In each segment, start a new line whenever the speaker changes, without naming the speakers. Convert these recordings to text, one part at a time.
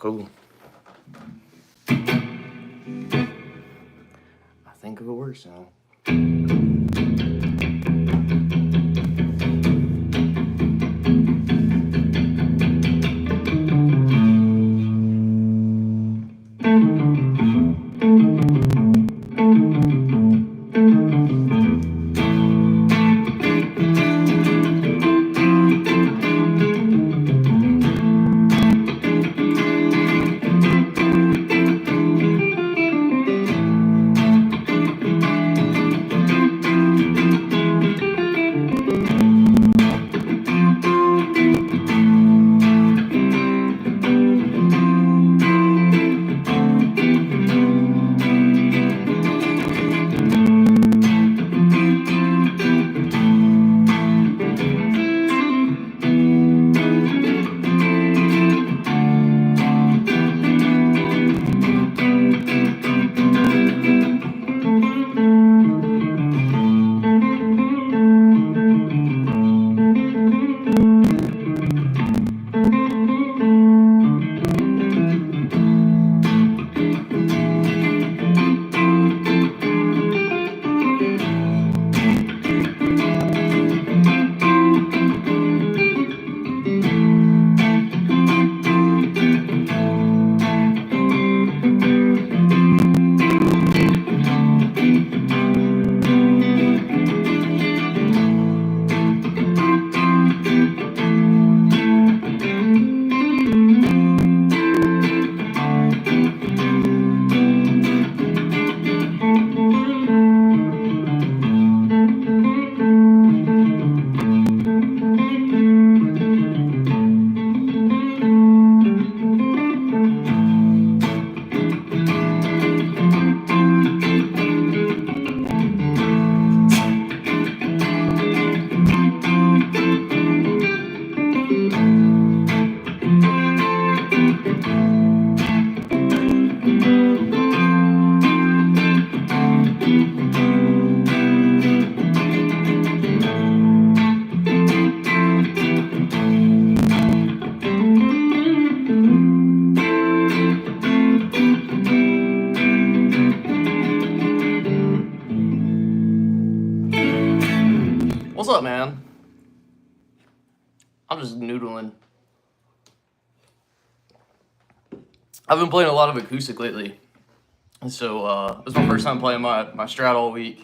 Cool. I think it works now. What's up, man? I'm just noodling. I've been playing a lot of acoustic lately. And so, this is my first time playing my Strat all week.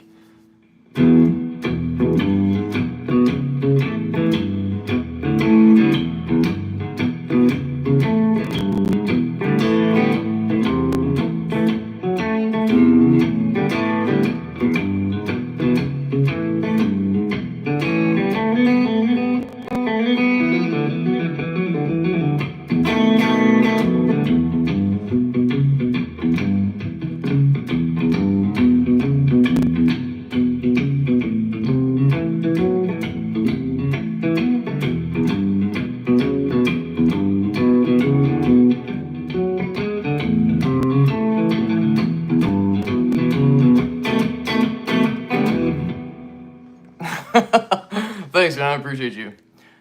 Thanks, man. I appreciate you.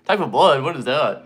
Type of blood? What is that?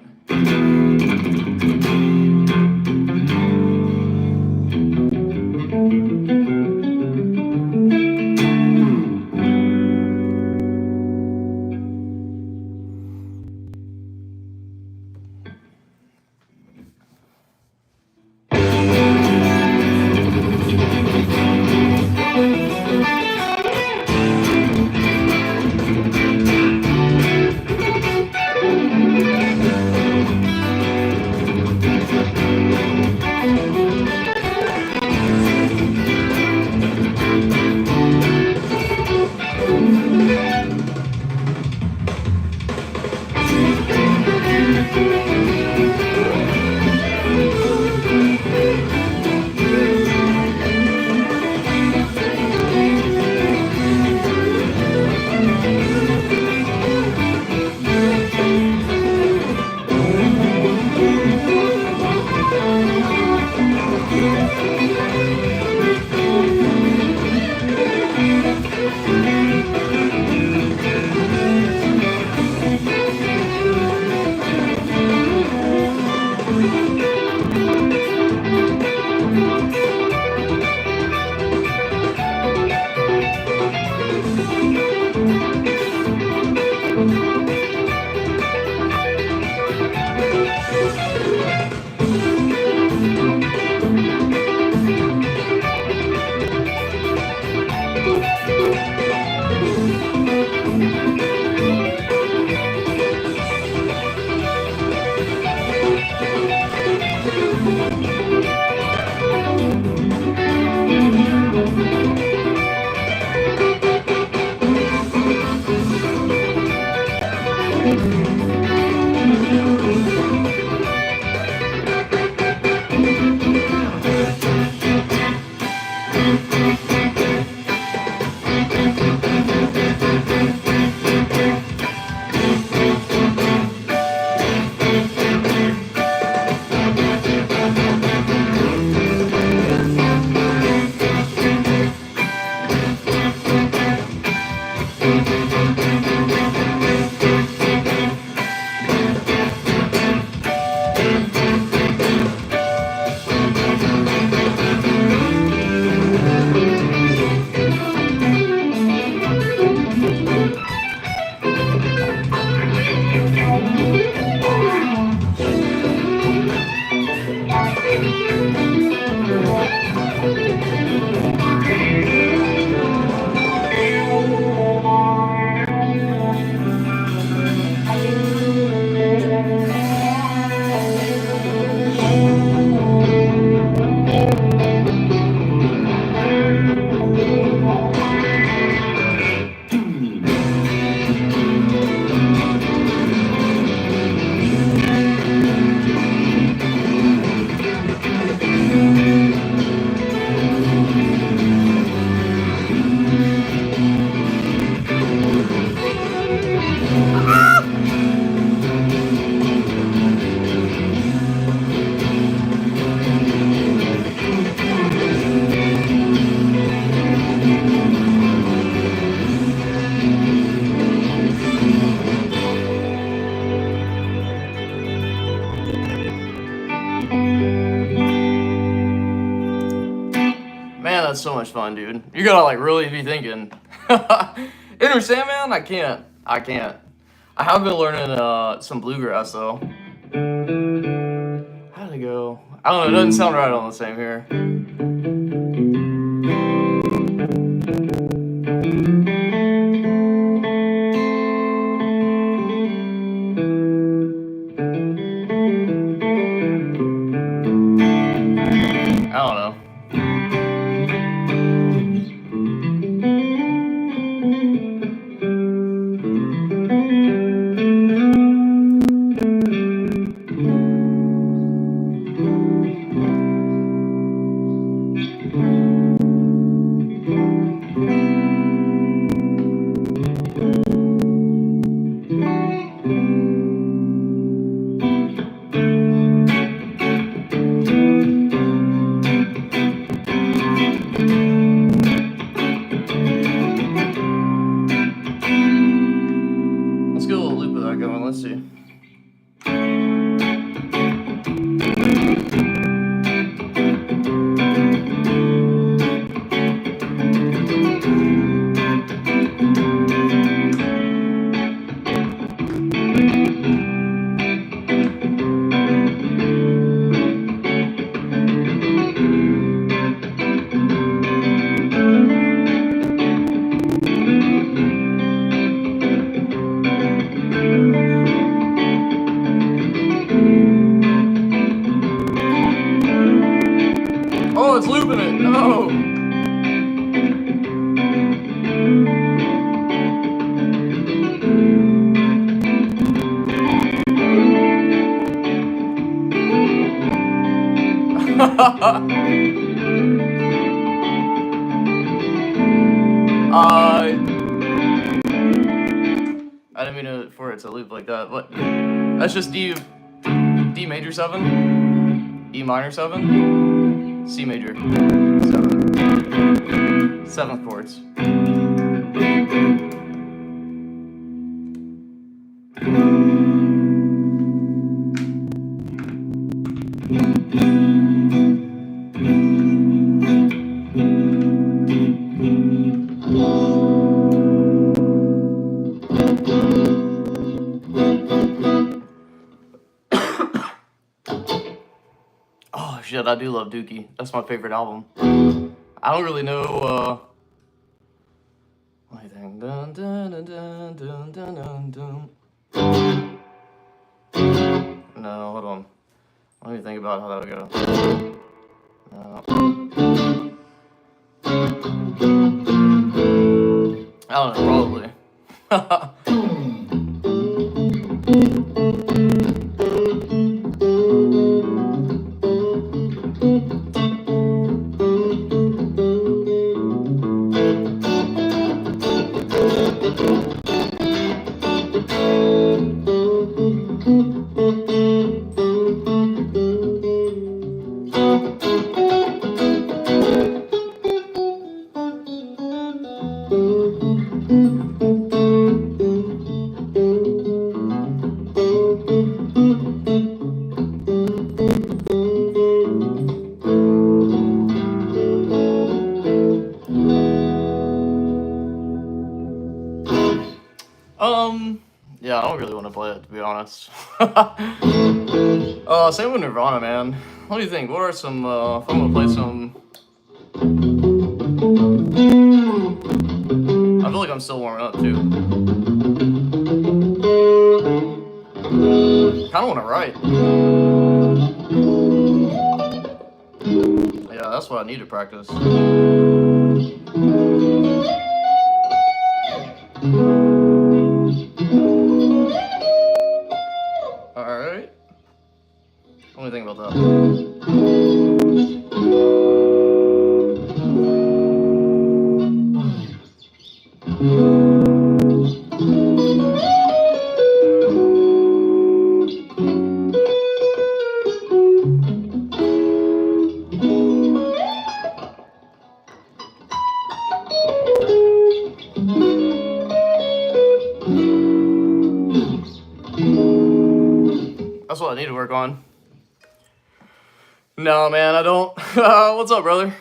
Man, that's so much fun, dude. You gotta like really be thinking. Enter Sandman? I can't. I have been learning some bluegrass though. How did it go? I don't know. It doesn't sound right on the same here. I don't know. Let's get a little loop of that going. Let's see. Oh, it's looping it. No. I didn't mean for it to loop like that, but that's just D major 7, E minor 7, C major 7, 7th chords. Oh shit, I do love Dookie. That's my favorite album. I don't really know, let me think. Dun, dun, dun, dun, dun, dun, dun, dun. No, hold on. Let me think about how that would go. I don't know, probably. honest. Same with Nirvana, man. What do you think? What are some, if I'm gonna play some... I feel like I'm still warming up, too. Kinda wanna write. Yeah, that's what I need to practice. Alright. What do you think about that? That's what I need to work on. No, man, I don't. What's up, brother?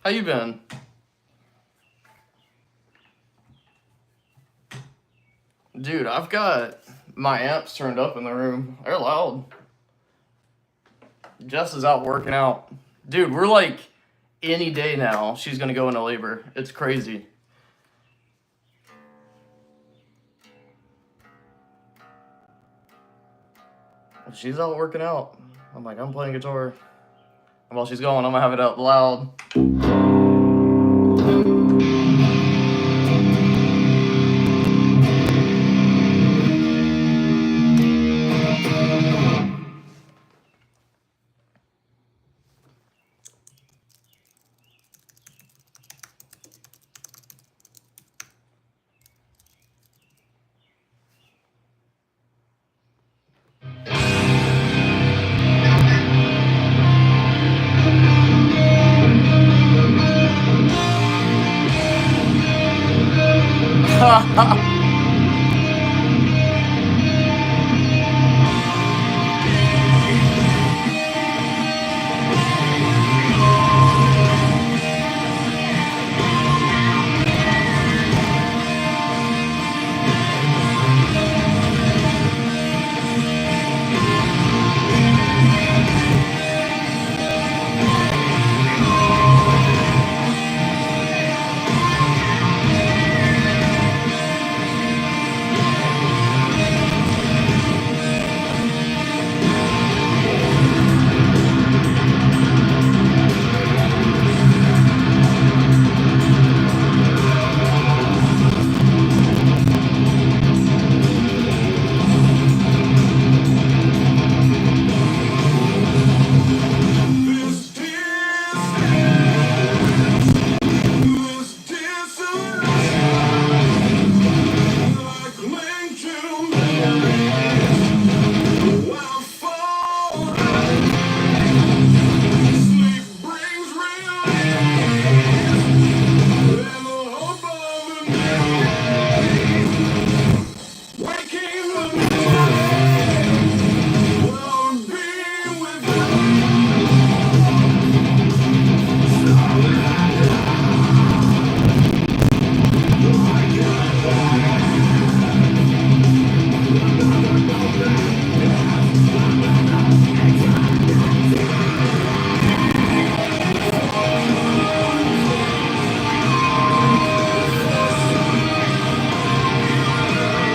How you been? Dude, I've got my amps turned up in the room. They're loud. Jess is out working out. Dude, we're like, any day now, she's gonna go into labor. It's crazy. She's out working out. I'm like, I'm playing guitar. And while she's going, I'm gonna have it out loud.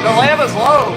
The lamp is low.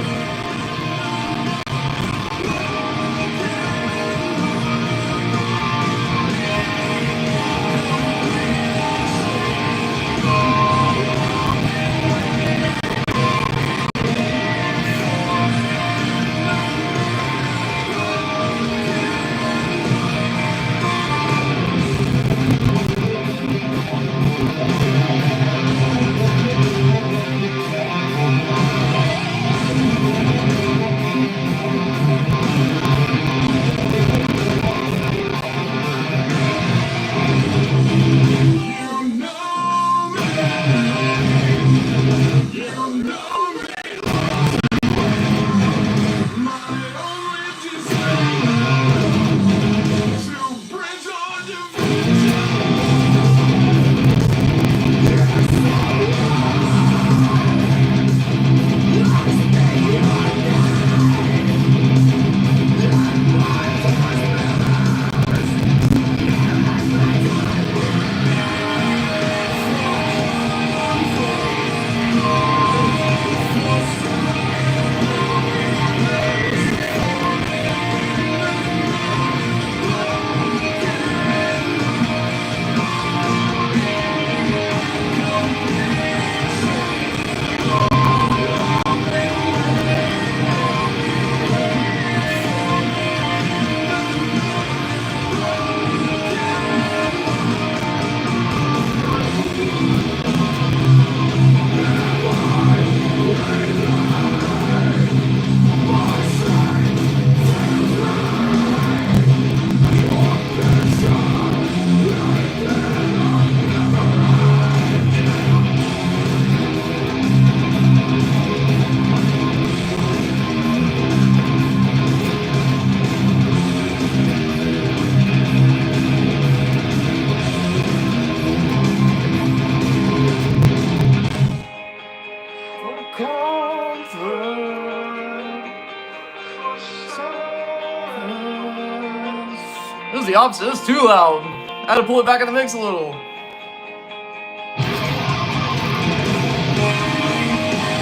This is the opposite. It's too loud. I had to pull it back in the mix a little.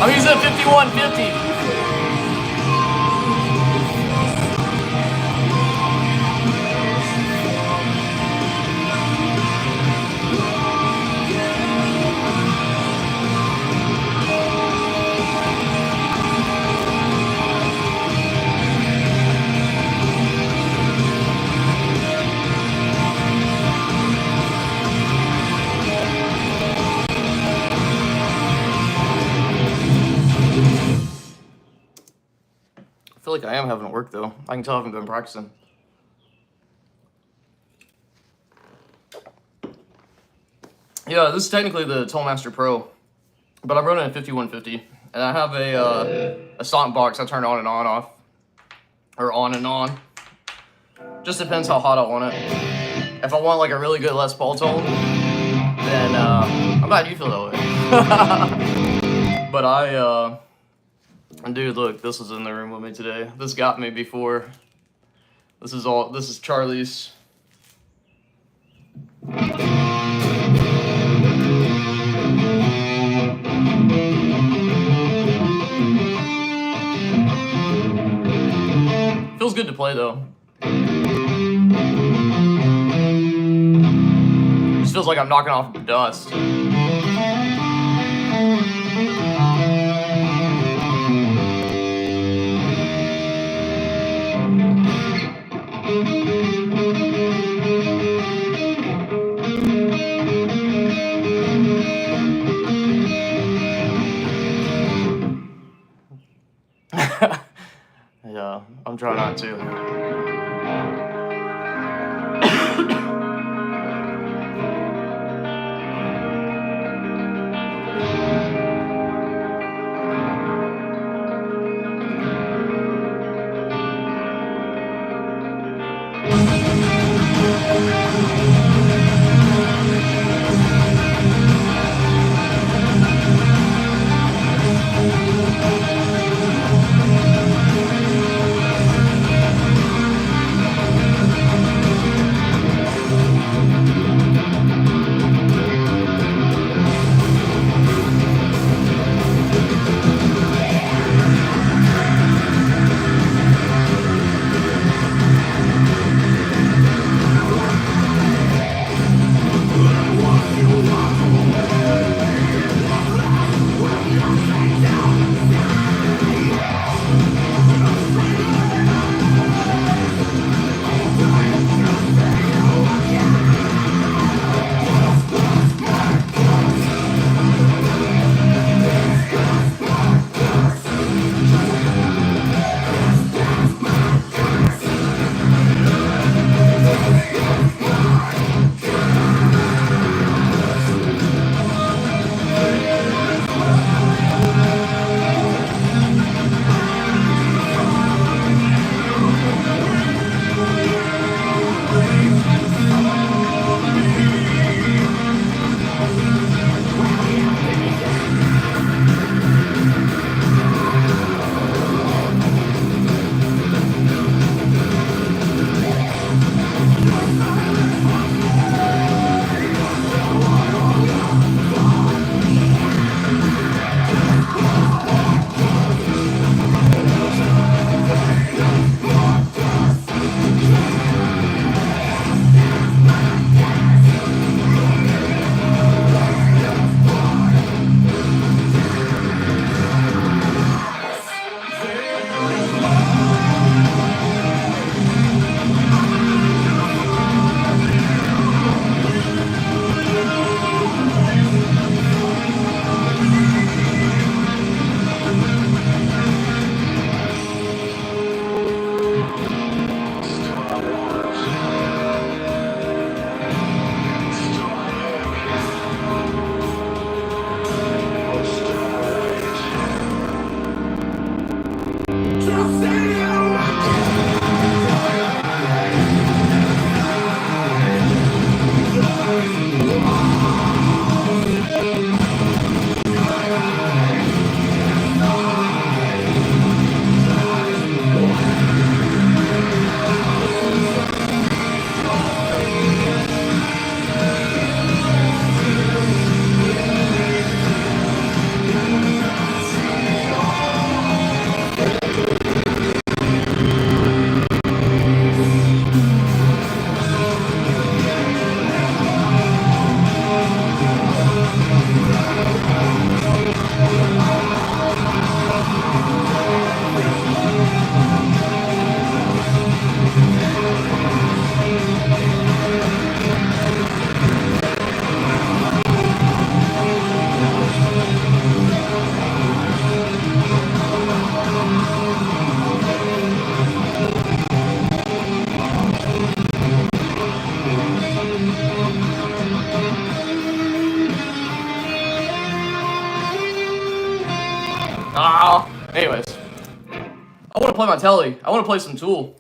I'm using a 5150. I feel like I am having it work though. I can tell I haven't been practicing. Yeah, this is technically the Tollmaster Pro, but I'm running a 5150, and I have a stomp box I turn on and off, or on and on. Just depends how hot I want it. If I want like a really good Les Paul tone, then I'm glad you feel that way. But dude, look, this was in the room with me today. This got me before. This is Charlie's. Feels good to play though. Just feels like I'm knocking off dust. Yeah, I'm trying not to. I want to play my telly. I want to play some Tool.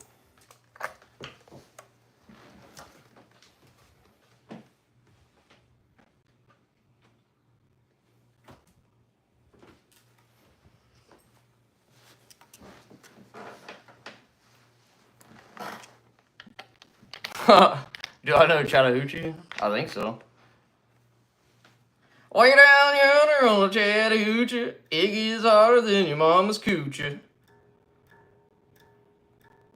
Do I know Chattahoochee? I think so. Way down yonder on the Chattahoochee, Iggy's harder than your mama's coochie.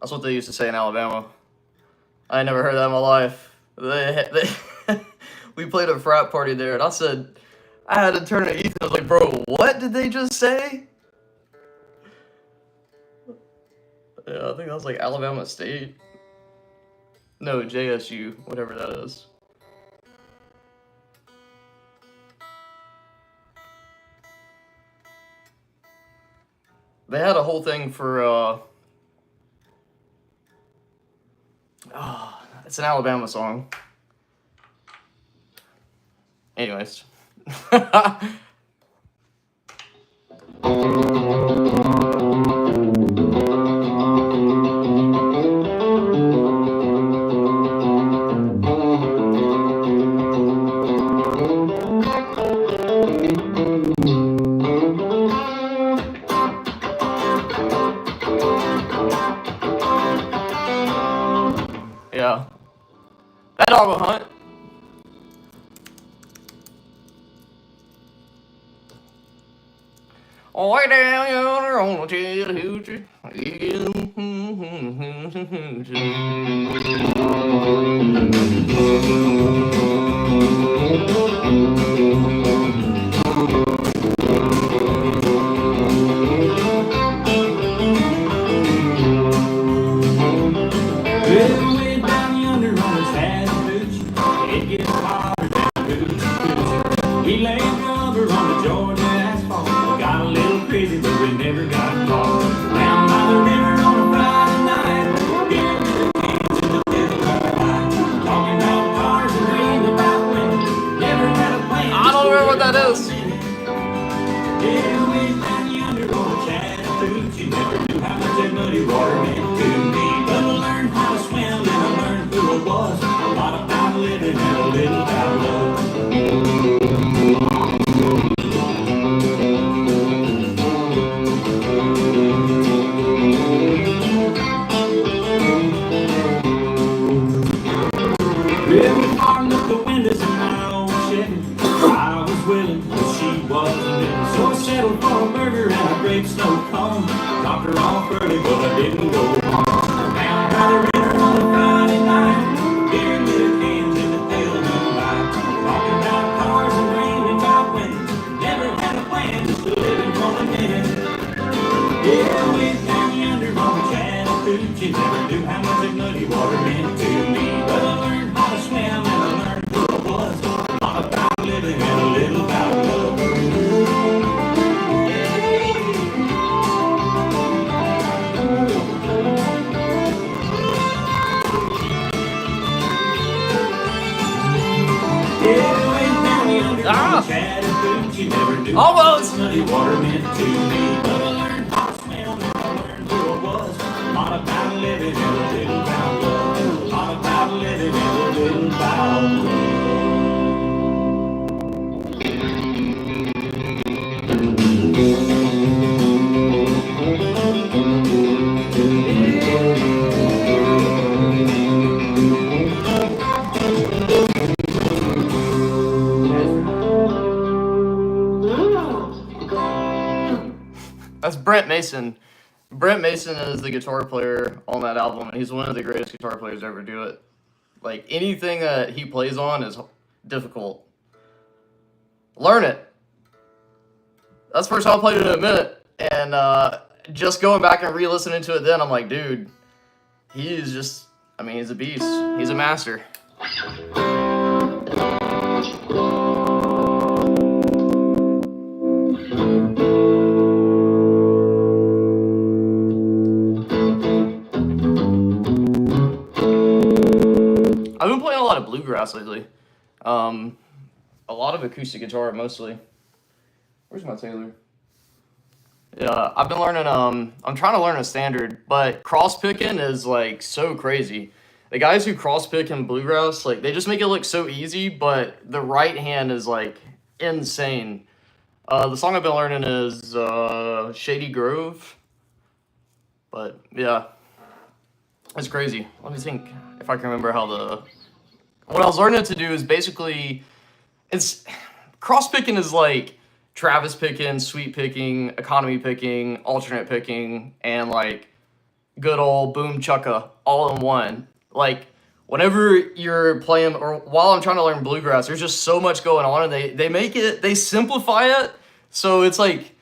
That's what they used to say in Alabama. I ain't never heard that in my life. We played a frat party there, and I said, I had to turn to Ethan. I was like, bro, what did they just say? Yeah, I think that was like Alabama State. No, JSU, whatever that is. They had a whole thing for, it's an Alabama song. Anyways. Yeah. That dog will hunt. Way down yonder on the Chattahoochee.
We laid rubber on the Georgia asphalt. Got a little crazy, but we never got caught. Down by the river on a Friday night, beer with the cans in the middle of the night. Talking about cars and reading about women. Never had a plan.
I don't remember what that is.
Yeah, way down yonder on the Chattahoochee. Never knew how much that muddy water meant to me. But I learned how to swim and I learned who I was. A lot about living and a little about love. Well, we farmed up the windows in my old Chevy. I was willing, but she wasn't willing. So I settled for a burger and a grape snow cone. Dropped her off early, but I didn't go home. Down by the river on a Friday night, beer and little cans in the pale moonlight. Talking about cars and dreaming about women. Never had a plan, just living for the minute. Yeah, way down yonder on the Chattahoochee. Never knew how much that muddy water meant to me. But I learned how to swim and I learned who I was. A lot about living and a little about love. Yeah, way down yonder on the Chattahoochee. Never knew how much muddy water meant to me. But I learned how to swim and I learned who I was. A lot about living and a little about love. A lot about living and a little about love.
That's Brent Mason. Brent Mason is the guitar player on that album, and he's one of the greatest guitar players to ever do it. Like, anything that he plays on is difficult. Learn it. That's the first time I played it in a minute, and just going back and re-listening to it then, I'm like, dude, he is just, I mean, he's a beast. He's a master. I've been playing a lot of bluegrass lately. A lot of acoustic guitar, mostly. Where's my Taylor? Yeah, I've been learning. I'm trying to learn a standard, but cross picking is like so crazy. The guys who cross pick in bluegrass, like they just make it look so easy, but the right hand is like insane. The song I've been learning is Shady Grove, but yeah, it's crazy. Let me think if I can remember how the. What I was learning to do is basically it's cross picking is like Travis picking, sweep picking, economy picking, alternate picking, and like good old boom chukka all in one. Like whenever you're playing or while I'm trying to learn bluegrass, there's just so much going on and they simplify it. So it's like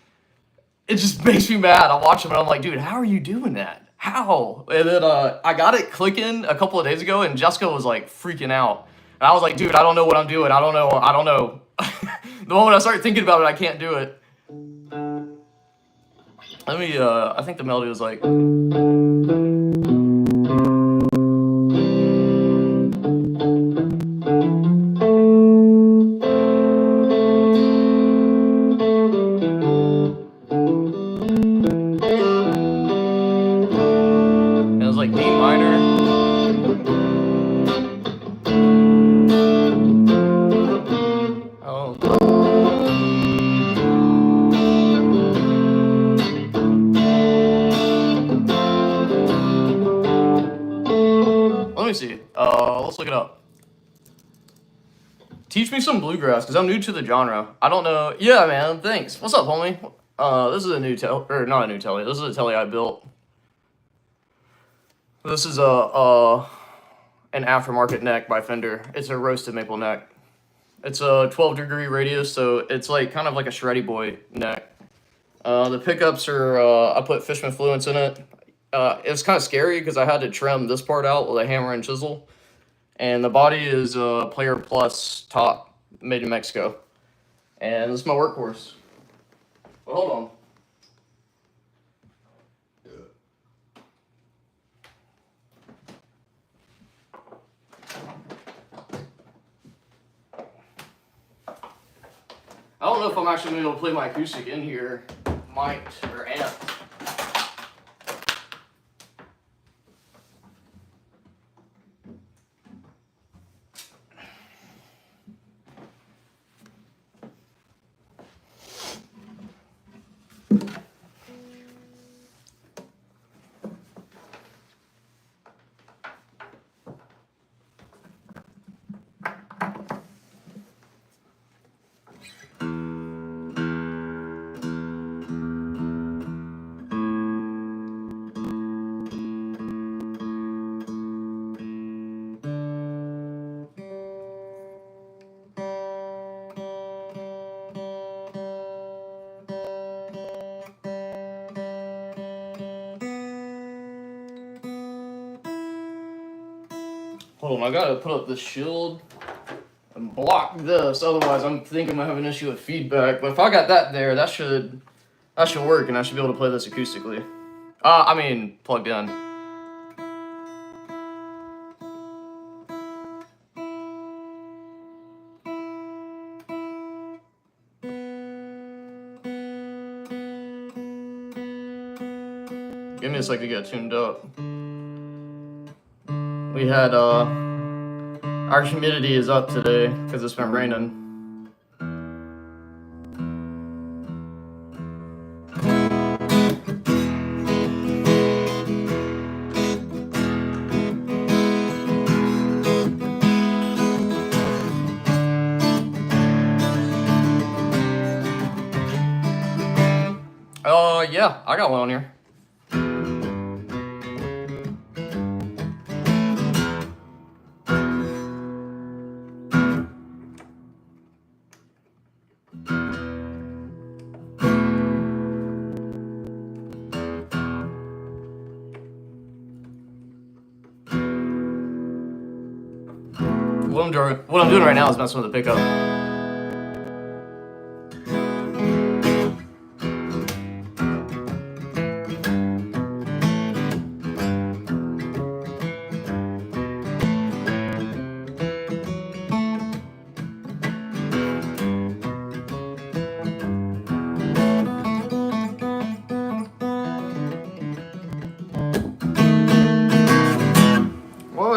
it just makes me mad. I watch them and I'm like, dude, how are you doing that? How? And then I got it clicking a couple of days ago and Jessica was like freaking out. And I was like, dude, I don't know what I'm doing. I don't know. The moment I start thinking about it, I can't do it. Let me, I think the melody was like. It was like D minor. Oh. Let me see. Let's look it up. Teach me some bluegrass, because I'm new to the genre. I don't know. Yeah, man, thanks. What's up, homie? This is a new telly, or not a new telly. This is a telly I built. This is an aftermarket neck by Fender. It's a roasted maple neck. It's a 12-degree radius, so it's like kind of like a shreddy boy neck. The pickups are, I put Fishman Fluence in it. It was kind of scary because I had to trim this part out with a hammer and chisel. And the body is a Player Plus top, made in Mexico. And this is my workhorse. But hold on. I don't know if I'm actually going to be able to play my acoustic in here, mic'd or amped. Hold on, I gotta put up this shield and block this, otherwise I'm thinking I'm gonna have an issue with feedback. But if I got that there, that should work, and I should be able to play this acoustically. I mean, plugged in. Give me a sec to get tuned up. We had, our humidity is up today because it's been raining. Yeah, I got one on here. What I'm doing right now is messing with the pickup.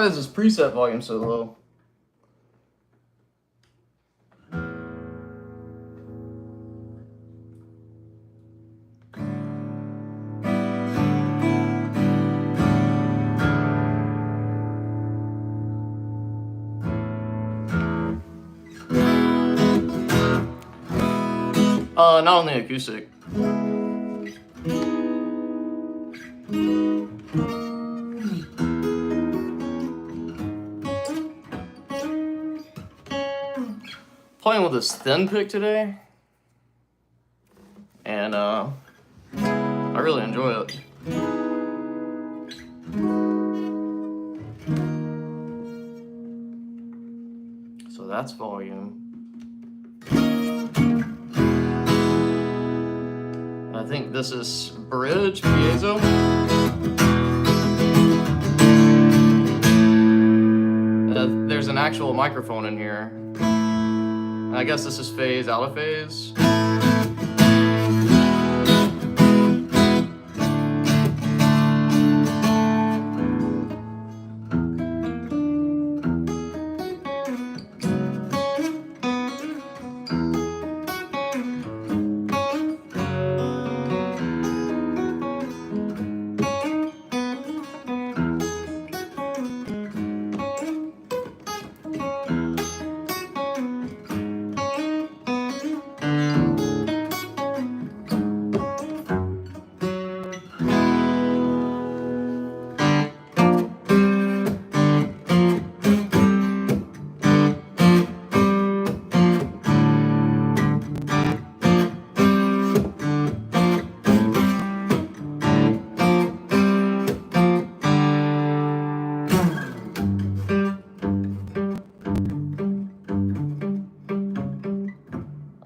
Why is this preset volume so low? Not on the acoustic. Playing with this thin pick today, and I really enjoy it. So that's volume. I think this is bridge, piezo. There's an actual microphone in here. And I guess this is phase, out of phase.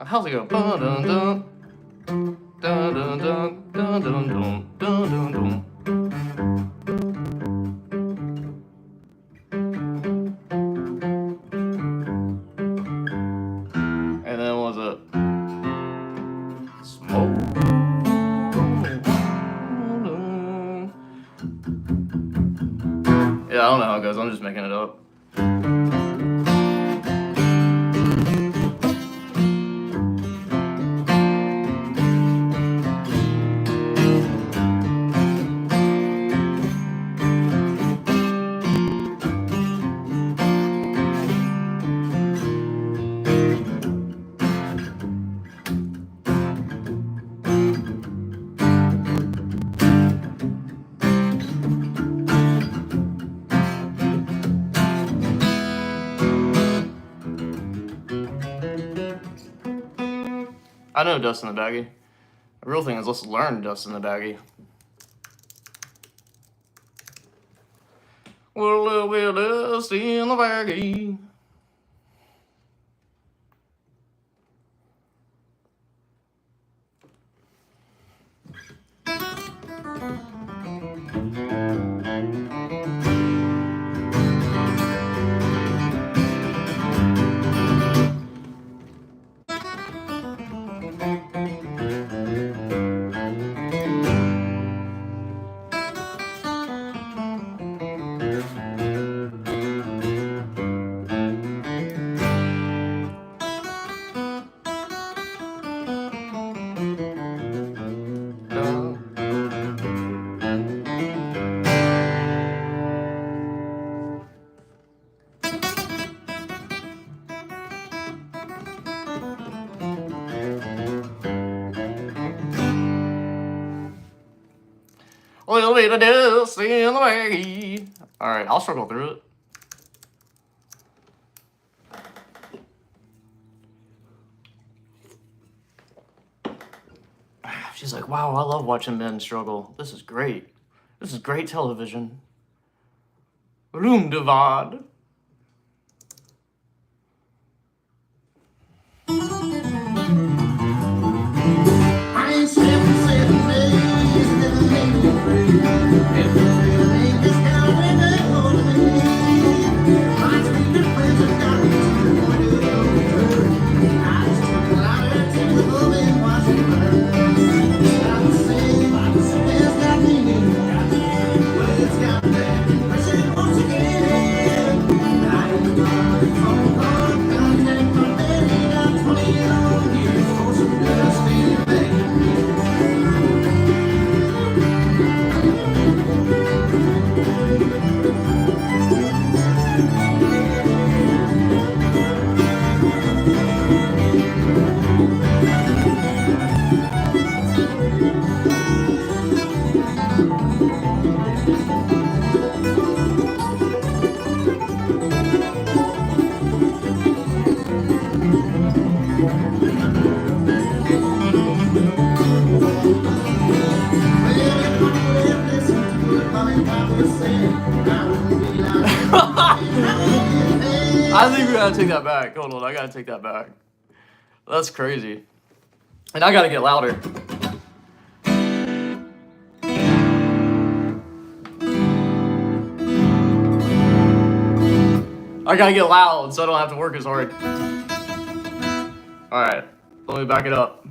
How's it go? Dun dun dun dun dun dun dun dun dun dun. And then what was it? Smoke. Yeah, I don't know how it goes. I'm just making it up. I know Dust in the Baggie. The real thing is let's learn Dust in the Baggie. Well, a little bit of dust in the baggie. Little bit of dust in the baggie. Alright, I'll struggle through it. She's like, wow, I love watching men struggle. This is great. This is great television. Roomdevad.
Once again.
I think we gotta take that back. Hold on, I gotta take that back. That's crazy. And I gotta get louder. I gotta get loud so I don't have to work as hard. Alright, let me back it up.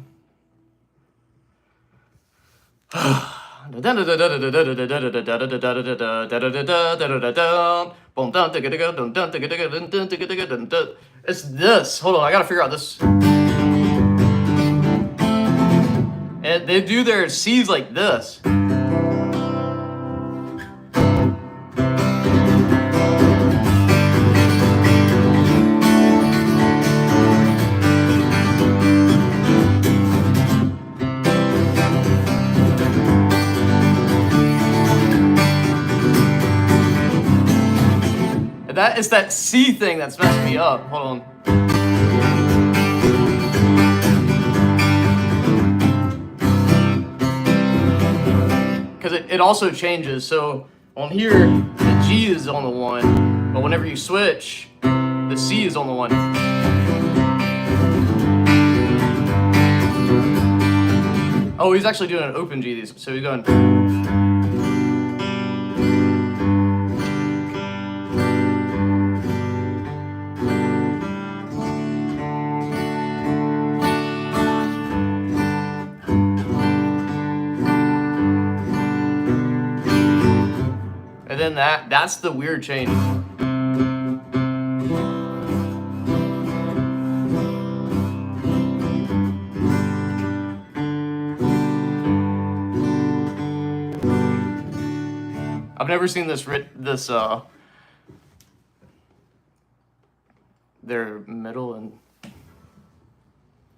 It's this. Hold on, I gotta figure out this. And they do their C's like this. It's that C thing that's messing me up. Hold on. Because it also changes. So on here, the G is on the 1, but whenever you switch, the C is on the 1. Oh, he's actually doing an open G. So he's going. And then that's the weird change. I've never seen their middle and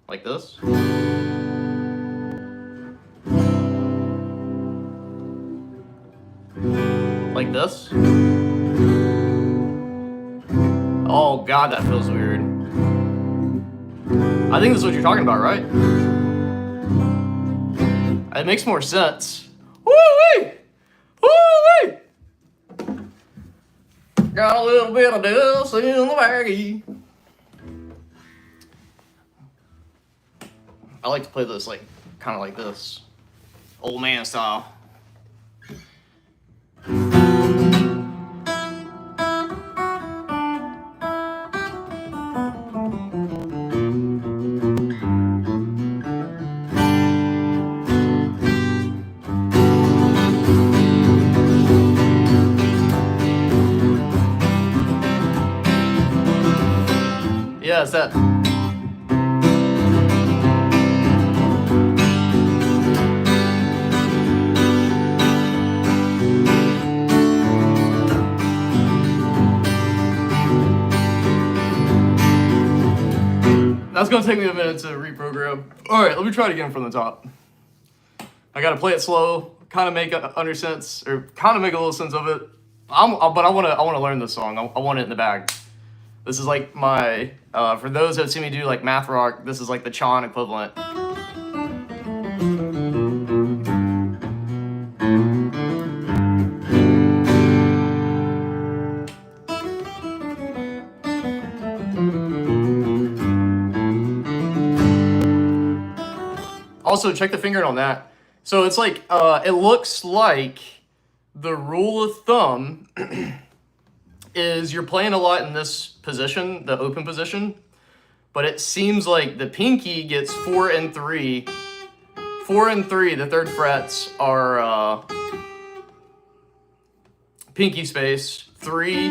like this. Like this. Oh god, that feels weird. I think this is what you're talking about, right? It makes more sense. Woo-wee! Woo-wee! Got a little bit of this in the baggie. I like to play this like kind of like this, old man style. Yeah, it's that. That's gonna take me a minute to reprogram. All right, let me try it again from the top. I gotta play it slow, kind of make a little sense of it. But I wanna learn this song. I want it in the bag. This is like my, for those that see me do like math rock, this is like the Chan equivalent. Also, check the fingering on that. So it's like, it looks like the rule of thumb is you're playing a lot in this position, the open position, but it seems like the pinky gets 4 and 3. 4 and 3, the third frets are pinky space. 3,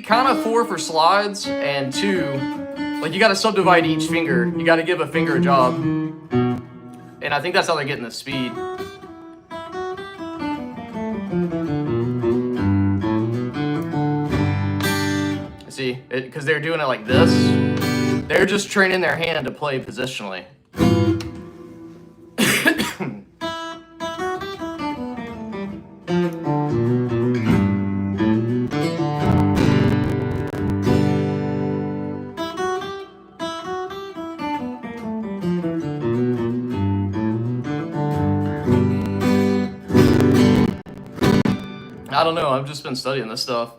kind of 4 for slides, and 2. Like, you gotta subdivide each finger. You gotta give a finger a job. And I think that's how they're getting the speed. See, because they're doing it like this. They're just training their hand to play positionally. I don't know. I've just been studying this stuff.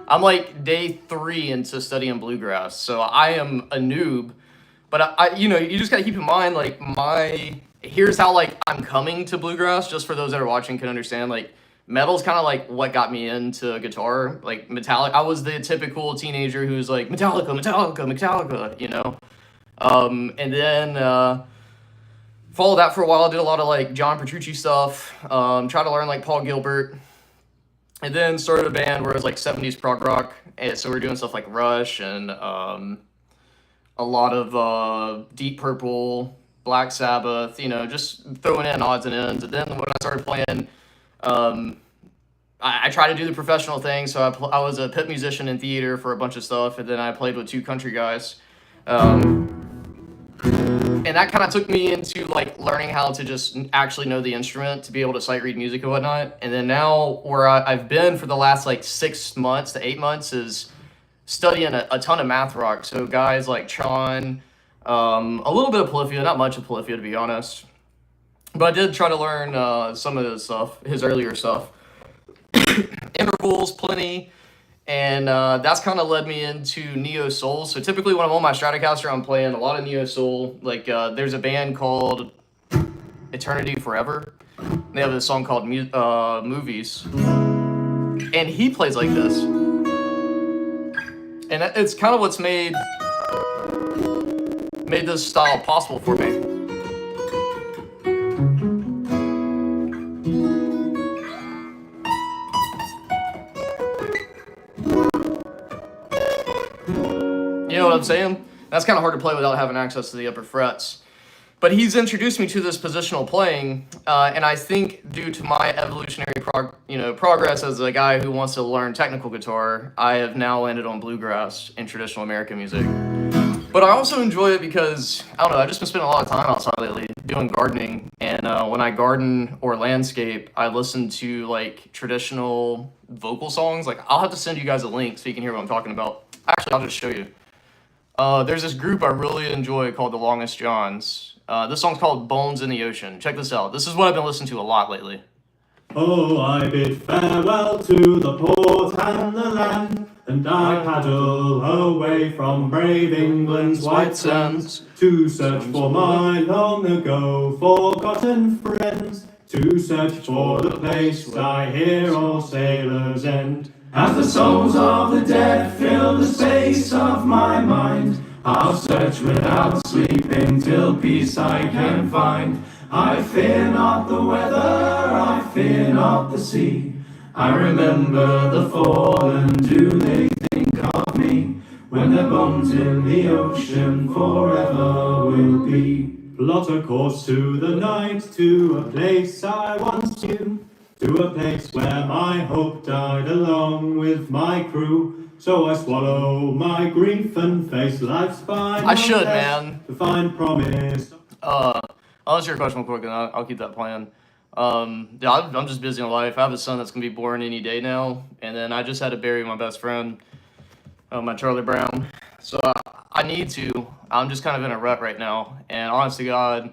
I'm like day 3 into studying bluegrass, so I am a noob. But you know, you just gotta keep in mind, like, here's how, like, I'm coming to bluegrass, just for those that are watching can understand. Like, metal's kind of like what got me into guitar. Like, I was the typical teenager who's like, Metallica, Metallica, Metallica, you know? And then, followed that for a while, did a lot of, like, John Petrucci stuff, tried to learn, like, Paul Gilbert, and then started a band where it was, like, 70s prog rock, and so we're doing stuff like Rush, and, a lot of Deep Purple, Black Sabbath, you know, just throwing in odds and ends. And then when I started playing, I tried to do the professional thing. So I was a pit musician in theater for a bunch of stuff, and then I played with 2 country guys. And that kind of took me into, like, learning how to just actually know the instrument to be able to sight read music and whatnot. And then now where I've been for the last, like, 6 months to 8 months is studying a ton of math rock. So guys like Chon, a little bit of Polyphia, not much of Polyphia to be honest. But I did try to learn some of his stuff, his earlier stuff. Intervals, plenty. And that's kind of led me into neo soul. So typically when I'm on my Stratocaster, I'm playing a lot of neo soul. Like there's a band called Eternity Forever. They have this song called Movies. And he plays like this. And it's kind of what's made this style possible for me. You know what I'm saying? That's kind of hard to play without having access to the upper frets. But he's introduced me to this positional playing, and I think due to my evolutionary progress as a guy who wants to learn technical guitar, I have now landed on bluegrass and traditional American music. But I also enjoy it because, I don't know, I've just been spending a lot of time outside lately doing gardening, and when I garden or landscape, I listen to, like, traditional vocal songs. Like, I'll have to send you guys a link so you can hear what I'm talking about. Actually, I'll just show you. There's this group I really enjoy called the Longest Johns. This song's called Bones in the Ocean. Check this out. This is what I've been listening to a lot lately.
Oh, I bid farewell to the port and the land, and I paddle away from brave England's white sands, to search for my long ago forgotten friends, to search for the place I hear all sailors end. As the souls of the dead fill the space of my mind, I'll search without sleeping till peace I can find. I fear not the weather, I fear not the sea. I remember the fallen, do they think of me? When their bones in the ocean forever will be. Plot a course to the night, to a place I once knew, to a place where my hope died along with my crew. So I swallow my grief and face life's fine.
I should, man.
To find promise.
I'll answer your question real quick, and I'll keep that plan. Yeah, I'm just busy in life. I have a son that's gonna be born any day now, and then I just had to bury my best friend, my Charlie Brown. So I need to. I'm just kind of in a rut right now, and honest to God,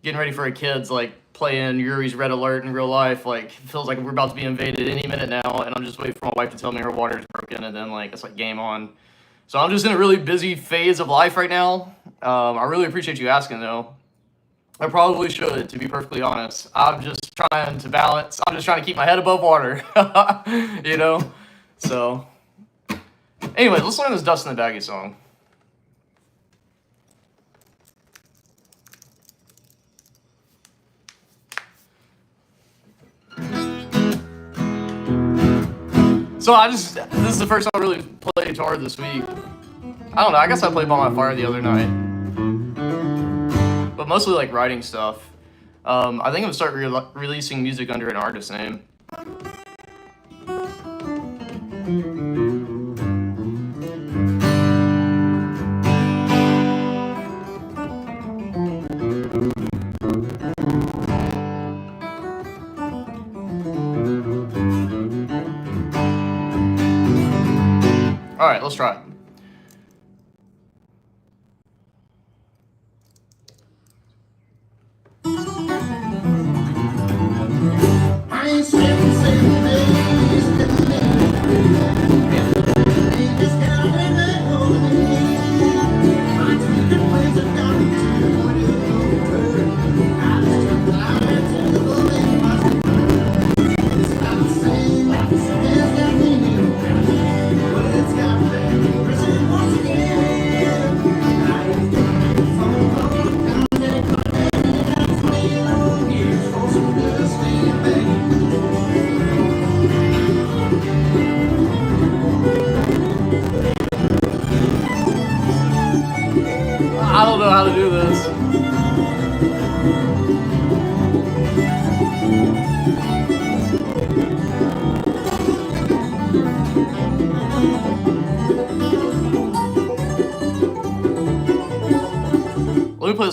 getting ready for a kid's like playing Yuri's Red Alert in real life, like, feels like we're about to be invaded any minute now, and I'm just waiting for my wife to tell me her water is broken, and then, like, it's like game on. So I'm just in a really busy phase of life right now. I really appreciate you asking, though. I probably should, to be perfectly honest. I'm just trying to balance. I'm just trying to keep my head above water, you know? So, anyway, let's learn this Dust in the Baggie song. So this is the first time I really played guitar this week. I don't know, I guess I played By My Fire the other night. But mostly like writing stuff. I think I'm gonna start releasing music under an artist name. Alright, let's try it.
I ain't spent 7 days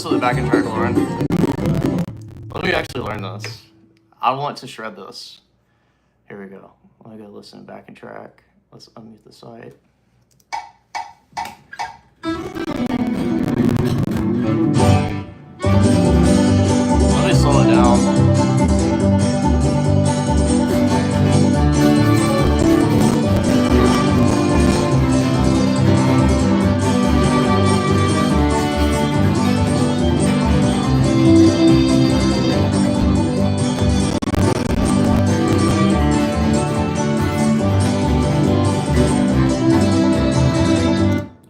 this with a backing track, Lauren. Let me actually learn this. I want to shred this. Here we go. Let me go listen to backing track. Let's unmute the site. Let me slow it down.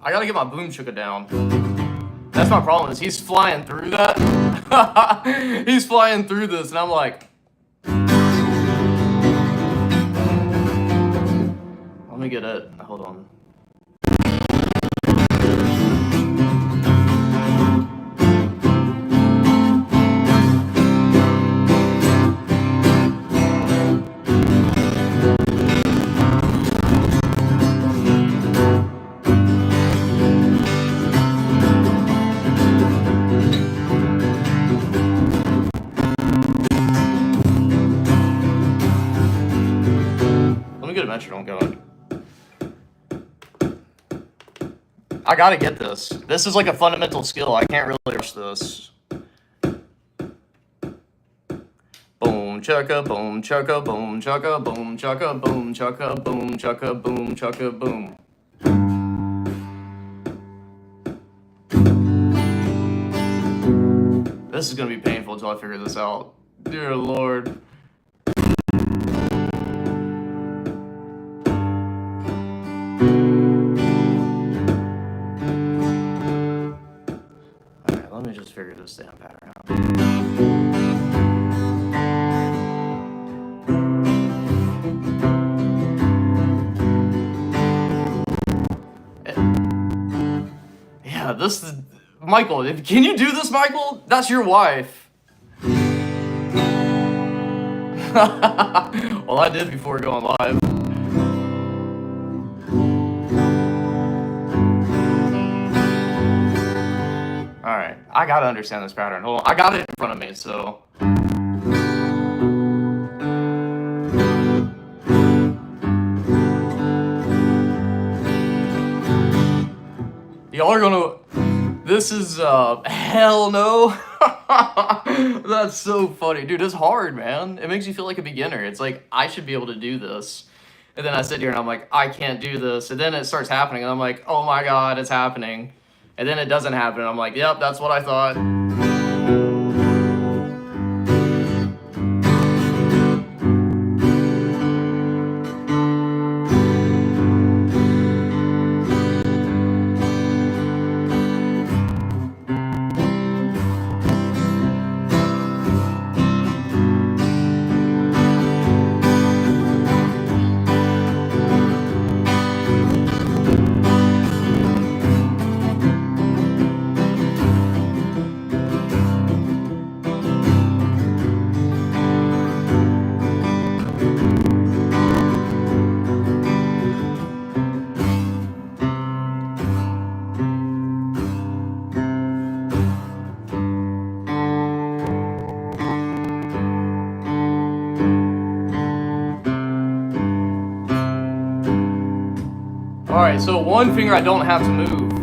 I gotta get my boom chugga down. That's my problem, is he's flying through that. He's flying through this, and I'm like... Let me get it. Hold on. Get a metronome going. I gotta get this. This is like a fundamental skill. I can't really rush this. Boom chugga, boom chugga, boom chugga, boom chugga, boom chugga, boom chugga, boom chugga, boom. This is gonna be painful until I figure this out. Dear Lord. Alright, let me just figure this damn pattern out. Yeah, this is... Michael, can you do this, Michael? That's your wife. Well, I did before going live. Alright, I gotta understand this pattern. Hold on, I got it in front of me, so... Y'all are gonna... This is, hell no. That's so funny. Dude, it's hard, man. It makes you feel like a beginner. It's like, I should be able to do this. And then I sit here and I'm like, I can't do this. And then it starts happening and I'm like, oh my God, it's happening. And then it doesn't happen. I'm like, yep, that's what I thought. Alright, so one finger I don't have to move.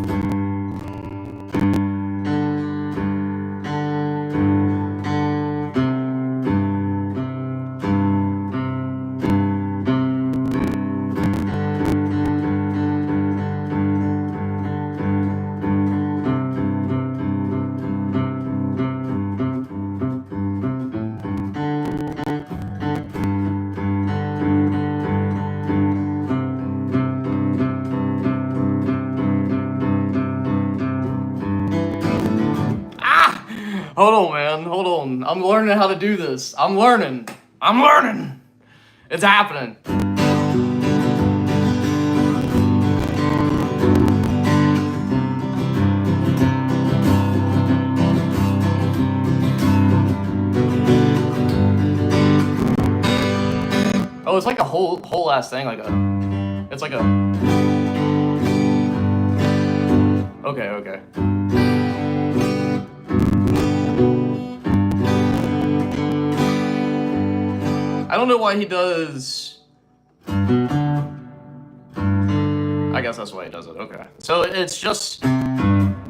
Hold on, man. Hold on. I'm learning how to do this. I'm learning. It's happening. Oh, it's like a whole ass thing, it's like a... Okay. I don't know why he does. I guess that's why he does it. Okay. So it's just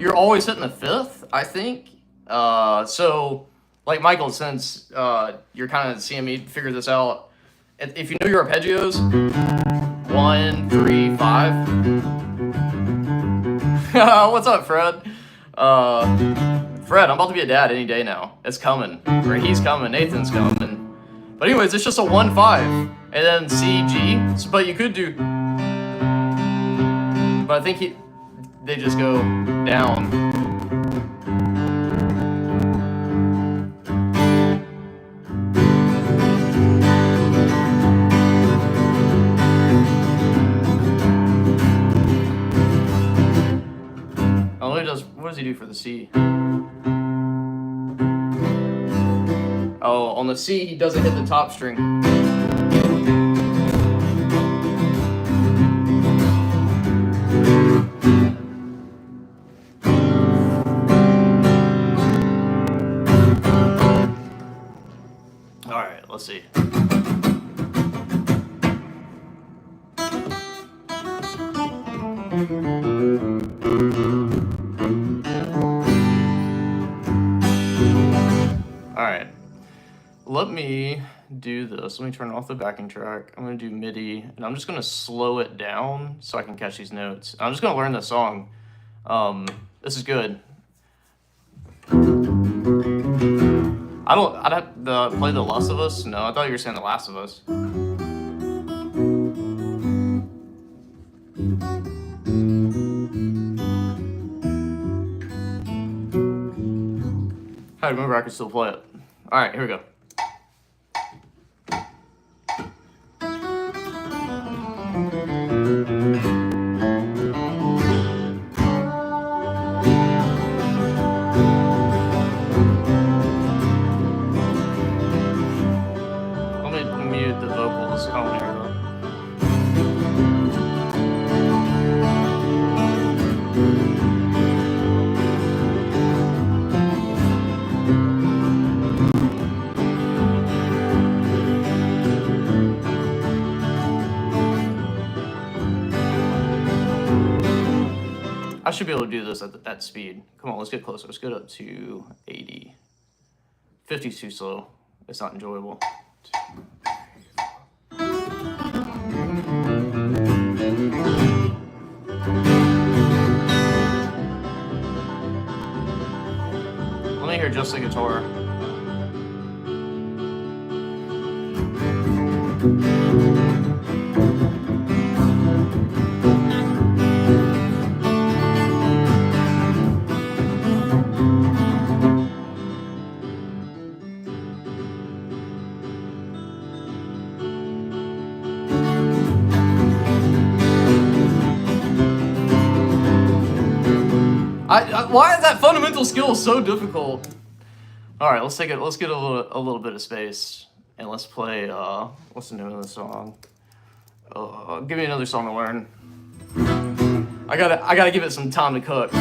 you're always hitting the fifth, I think. So like Michael, since you're kind of seeing me figure this out, if you know your arpeggios, 1, 3, 5. What's up, Fred? Fred, I'm about to be a dad any day now. It's coming. Or he's coming. Nathan's coming. But anyways, it's just a 1, 5. And then C, G. So, but you could do... But I think they just go down. What does he do for the C? Oh, on the C, he doesn't hit the top string. All right, let's see. Alright, let me do this. Let me turn off the backing track. I'm going to do MIDI, and I'm just going to slow it down so I can catch these notes. I'm just going to learn this song. This is good. I'd have to play The Last of Us? No, I thought you were saying The Last of Us. I remember I could still play it. Alright, here we go. Let me mute the vocals. I don't want to hear that. I should be able to do this at speed. Come on, let's get closer. Let's get up to 80. 50's too slow. It's not enjoyable. Let me hear just the guitar. Why is that fundamental skill so difficult? All right, let's get a little bit of space, and let's play. What's the name of the song? Give me another song to learn. I gotta give it some time to cook.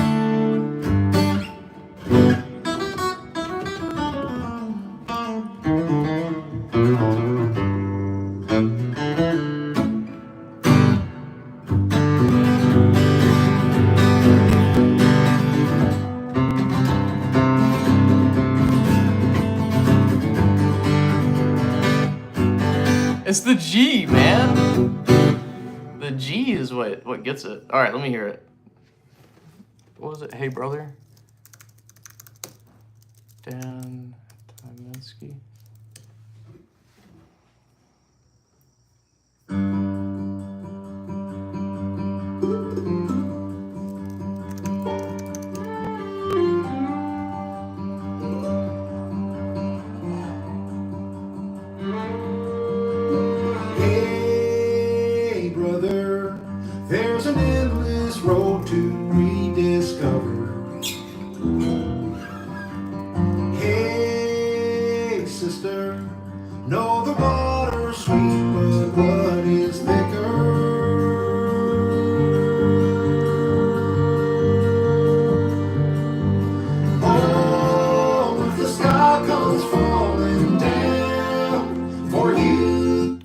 It's the G, man. The G is what gets it. All right, let me hear it. What was it? Hey, brother. Dan Tyminski.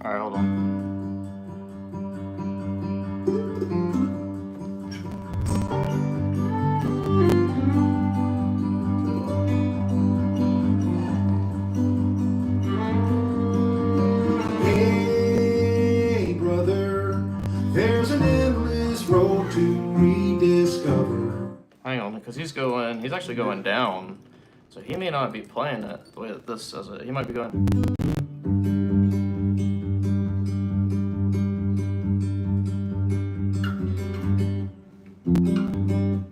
Alright, hold on.
Hey, brother, there's an endless road to rediscover.
Hang on, because he's actually going down. So he may not be playing it the way that this says it. He might be going.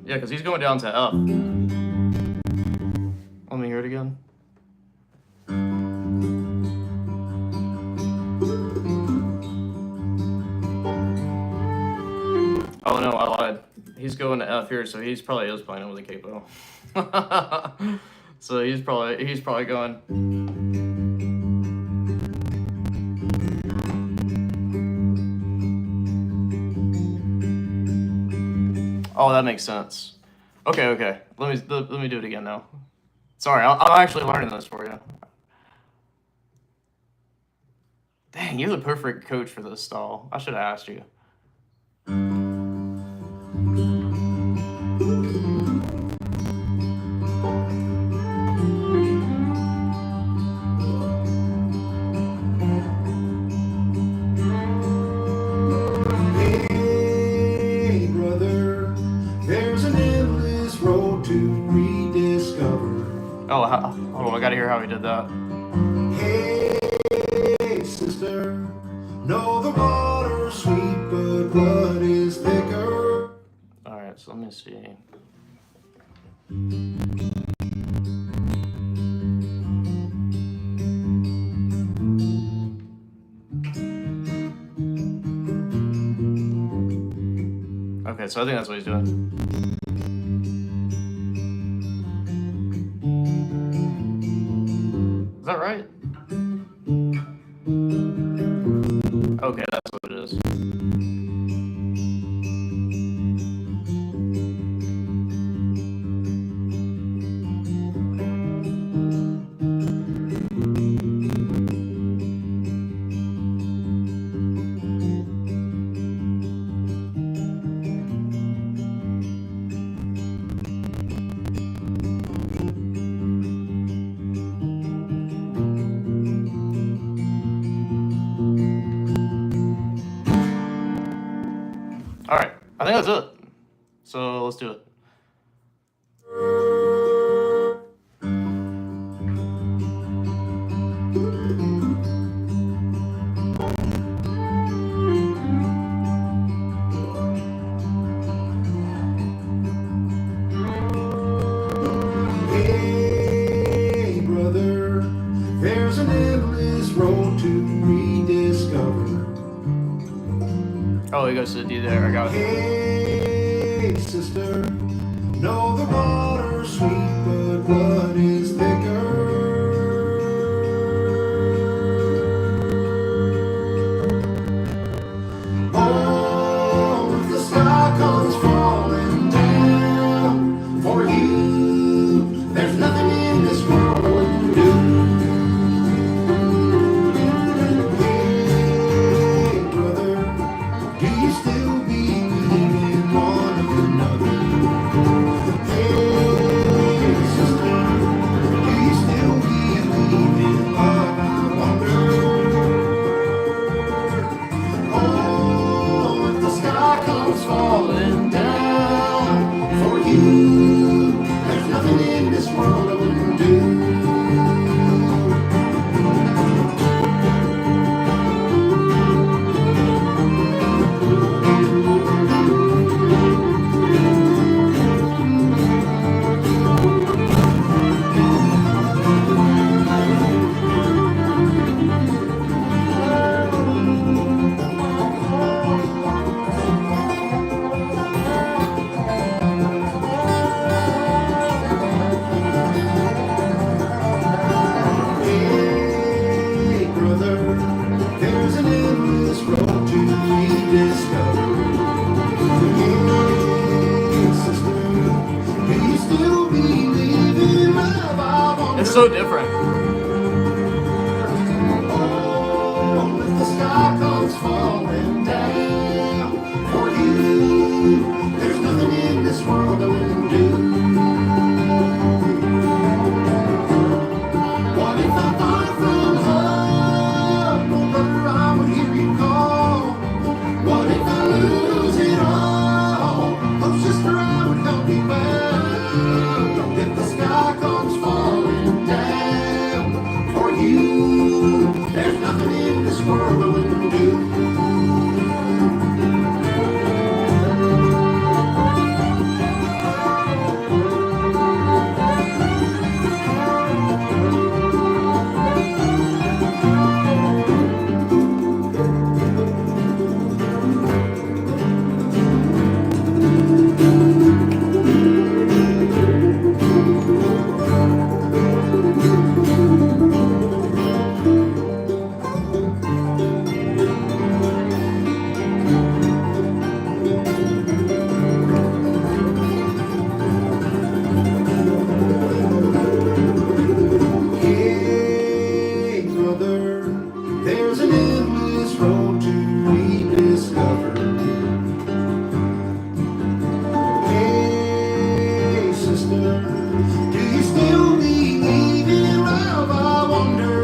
Yeah, because he's going down to F. Let me hear it again. Oh no, I lied. He's going to F here, so he's probably is playing it with a capo. So he's probably going. Oh, that makes sense. Okay. Let me do it again now. Sorry, I'm actually learning this for you. Dang, you're the perfect coach for this style. I should have asked you.
Hey, brother, there's an endless road to rediscover.
Oh, hold on, I gotta hear how he did that.
Hey, sister, know the water's sweet, but blood is thicker.
Alright, so let me see. Okay, so I think that's what he's doing. Is that right? Okay, that's what it is. Alright, I think that's it. So let's do it.
Hey, brother, there's an endless road to rediscover.
Oh, he goes to the D there. I got it.
Hey, sister, know the water's sweet, but blood is thicker. Oh, if the sky comes falling down for you, there's nothing in this world I wouldn't do. Hey, brother, do you still believe in one another? Hey, sister, do you still believe in love? I wonder. Oh, if the sky comes falling down for you, there's nothing in this world I wouldn't do. Hey, brother, there's an endless road to rediscover. Hey, sister, do you still believe in love? I wonder.
It's so different.
Oh, if the sky comes falling down for you, there's nothing in this world I wouldn't do. What if I'm far from home? Oh, brother, I would hear you call. What if I lose it all? Oh, sister, I would help you back. If the sky comes falling down for you, there's nothing in this world I wouldn't do. There's an endless road to rediscover. Hey, sister, do you still believe in love? I wonder.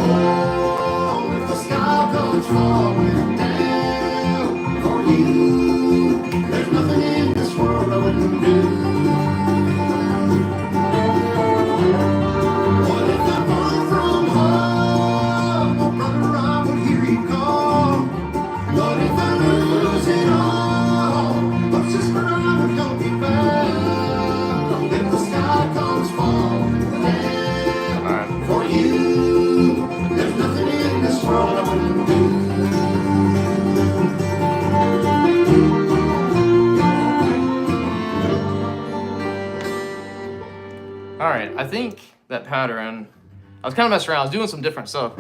Oh, if the sky comes falling down for you, there's nothing in this world I wouldn't do.
Alright, I think that pattern, I was kind of messing around, I was doing some different stuff.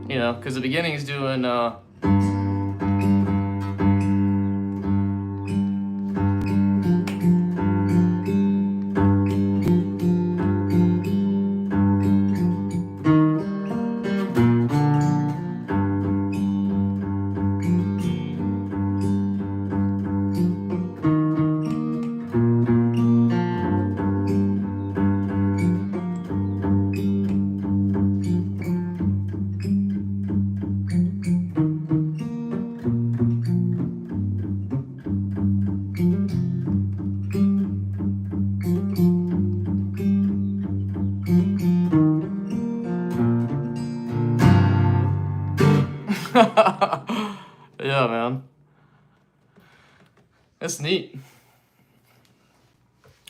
You know, because the beginning is doing, yeah, man. That's neat.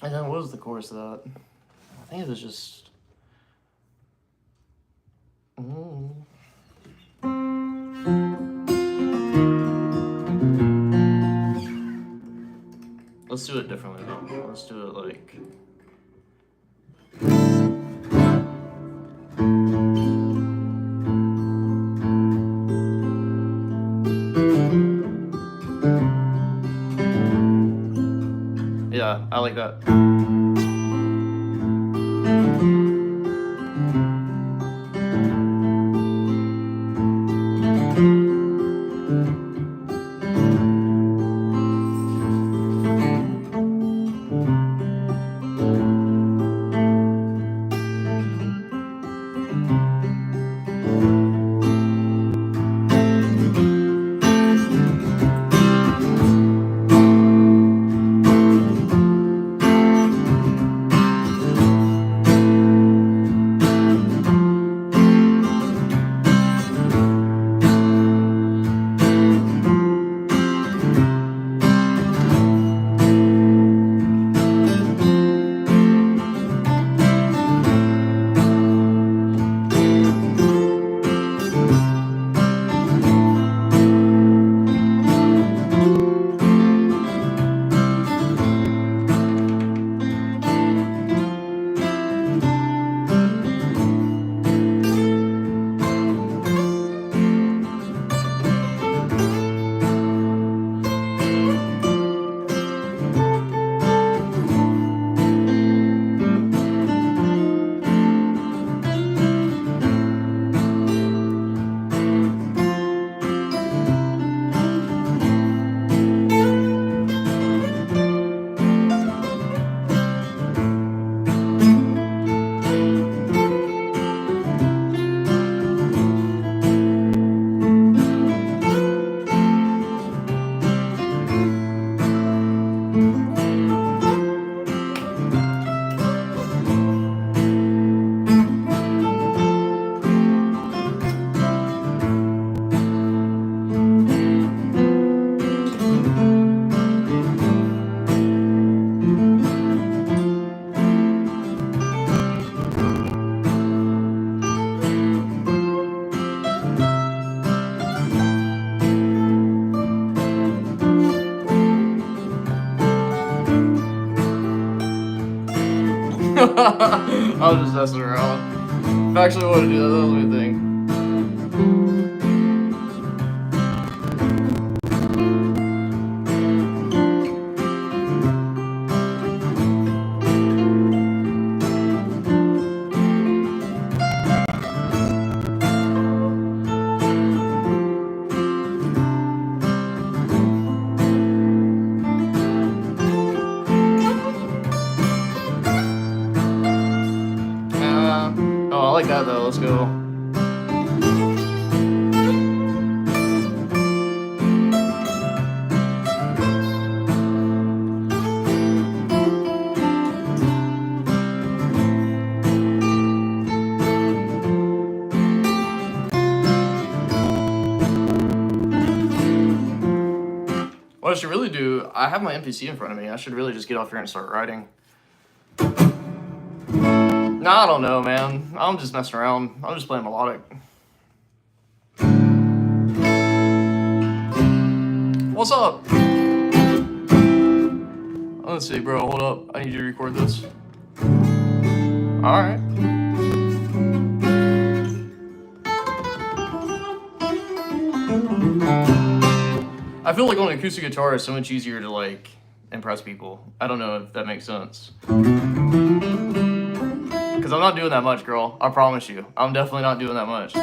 And then what was the chorus of that? I think it was just... Let's do it differently though. Let's do it like... Yeah, I like that. I was just messing around. If I actually wanted to do that, that was a good thing. Oh, I like that though. Let's go. What I should really do, I have my MPC in front of me. I should really just get off here and start writing. Nah, I don't know, man. I'm just messing around. I'm just playing melodic. What's up? Let's see, bro. Hold up. I need you to record this. Alright. I feel like on an acoustic guitar it's so much easier to, like, impress people. I don't know if that makes sense. Because I'm not doing that much, girl. I promise you. I'm definitely not doing that much.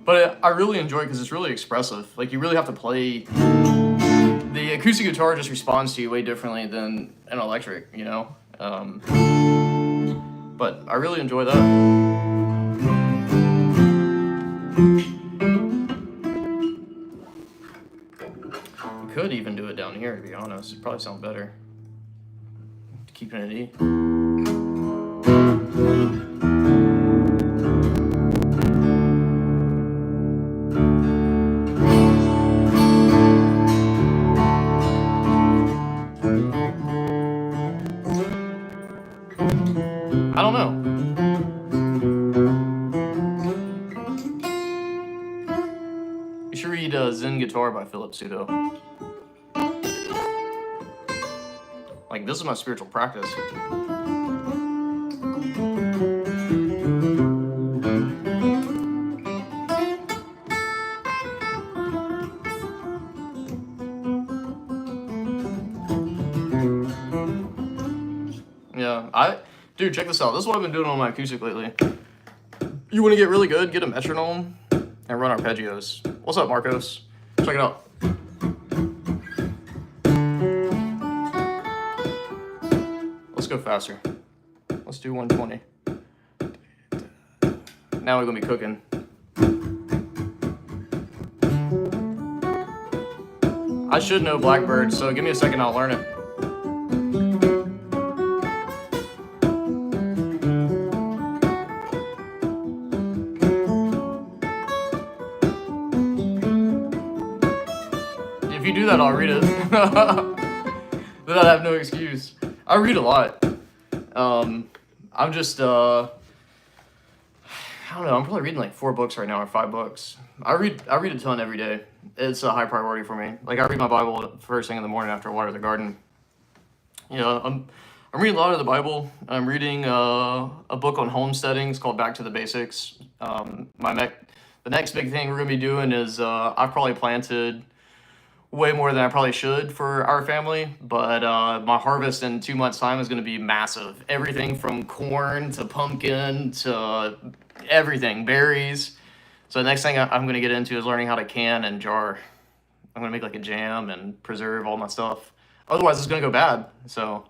But I really enjoy it because it's really expressive. Like, you really have to play... The acoustic guitar just responds to you way differently than an electric, you know? But I really enjoy that. Could even do it down here, to be honest. It'd probably sound better. Keeping it E. I don't know. You should read Zen Guitar by Philip Pseudo. Like, this is my spiritual practice. Yeah, dude, check this out. This is what I've been doing on my acoustic lately. You want to get really good? Get a metronome and run arpeggios. What's up, Marcos? Check it out. Let's go faster. Let's do 120. Now we're gonna be cooking. I should know Blackbird, so give me a second, I'll learn it. If you do that, I'll read it. Then I'd have no excuse. I read a lot. I'm just, I don't know, I'm probably reading like 4 books right now, or 5 books. I read a ton every day. It's a high priority for me. Like, I read my Bible first thing in the morning after I water the garden. You know, I'm reading a lot of the Bible. I'm reading a book on homesteading. It's called Back to the Basics. The next big thing we're going to be doing is I've probably planted way more than I probably should for our family, but my harvest in 2 months' time is going to be massive. Everything from corn to pumpkin to everything, berries. So the next thing I'm going to get into is learning how to can and jar. I'm going to make like a jam and preserve all my stuff. Otherwise, it's going to go bad. So,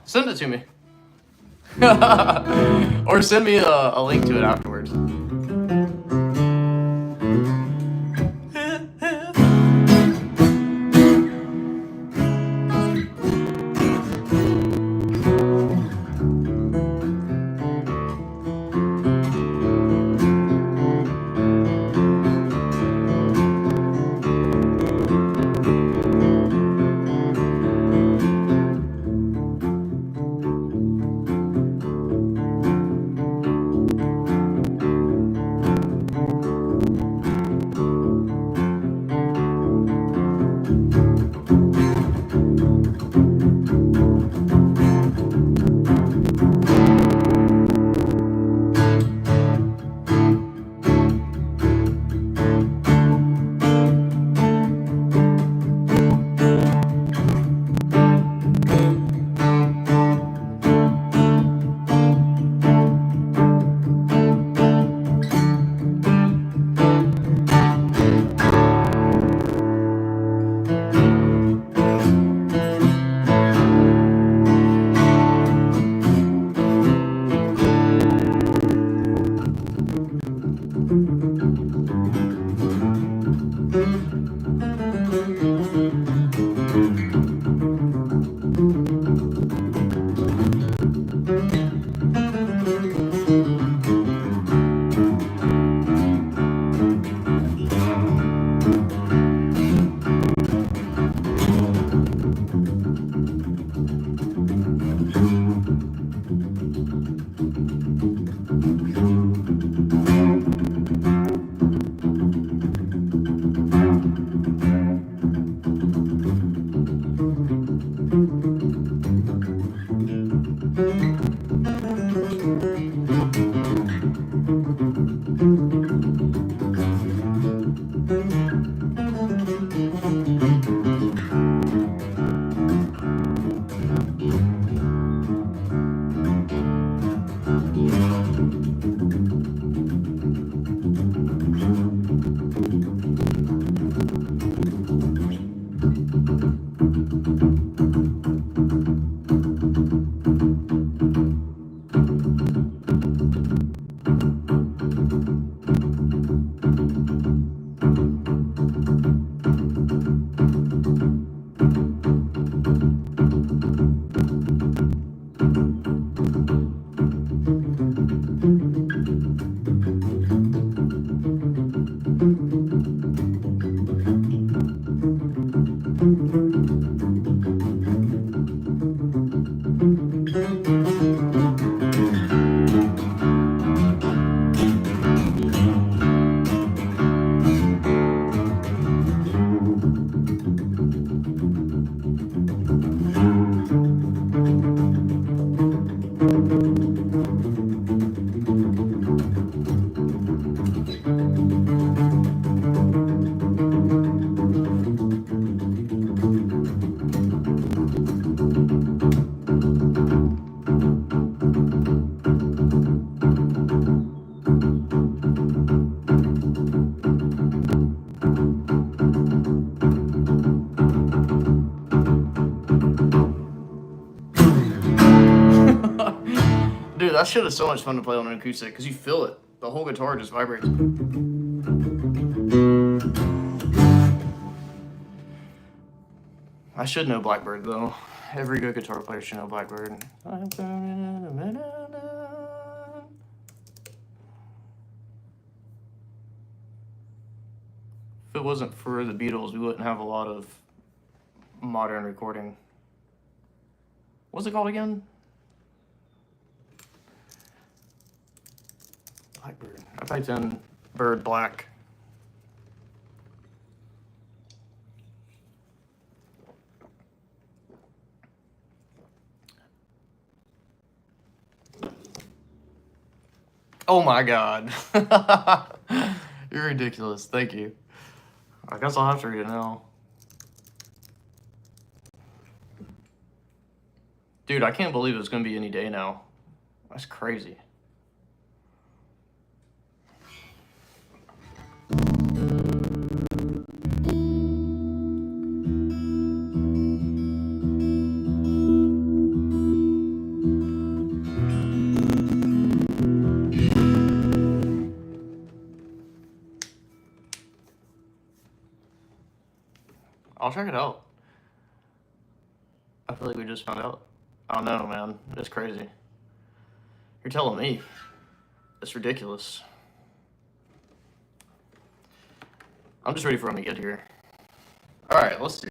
send it to me. Or send me a link to it afterwards. Dude, that shit is so much fun to play on an acoustic because you feel it. The whole guitar just vibrates. I should know Blackbird though. Every good guitar player should know Blackbird. If it wasn't for the Beatles, we wouldn't have a lot of modern recording. What's it called again? Blackbird. I typed in bird black. Oh my god. You're ridiculous. Thank you. I guess I'll have to read it now. Dude, I can't believe it's gonna be any day now. That's crazy. I'll check it out. I feel like we just found out. I don't know, man. It's crazy. You're telling me. It's ridiculous. I'm just ready for him to get here. Alright, let's see.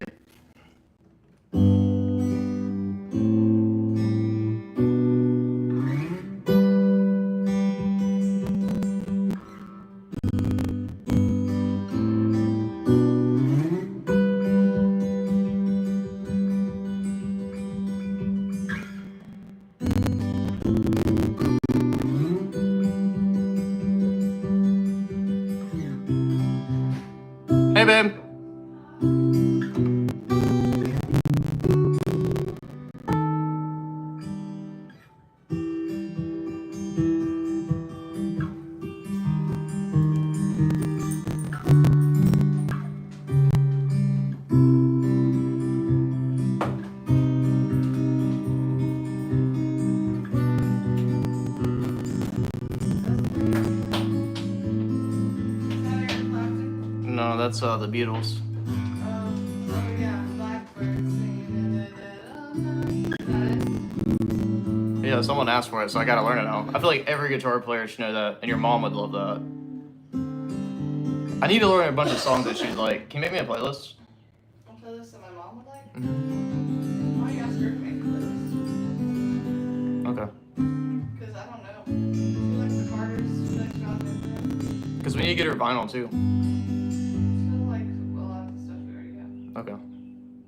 Hey, babe. No, that's the Beatles. Yeah, someone asked for it, so I gotta learn it now. I feel like every guitar player should know that, and your mom would love that. I need to learn a bunch of songs that she'd like. Can you make me a playlist?
A playlist that my mom would like?
Mm-hmm.
Why don't you ask her to make a playlist?
Okay.
Because I don't know. She likes the Carters, she likes John Denver.
Because we need to get her vinyl too.
She'll like a lot of the stuff we already have.
Okay.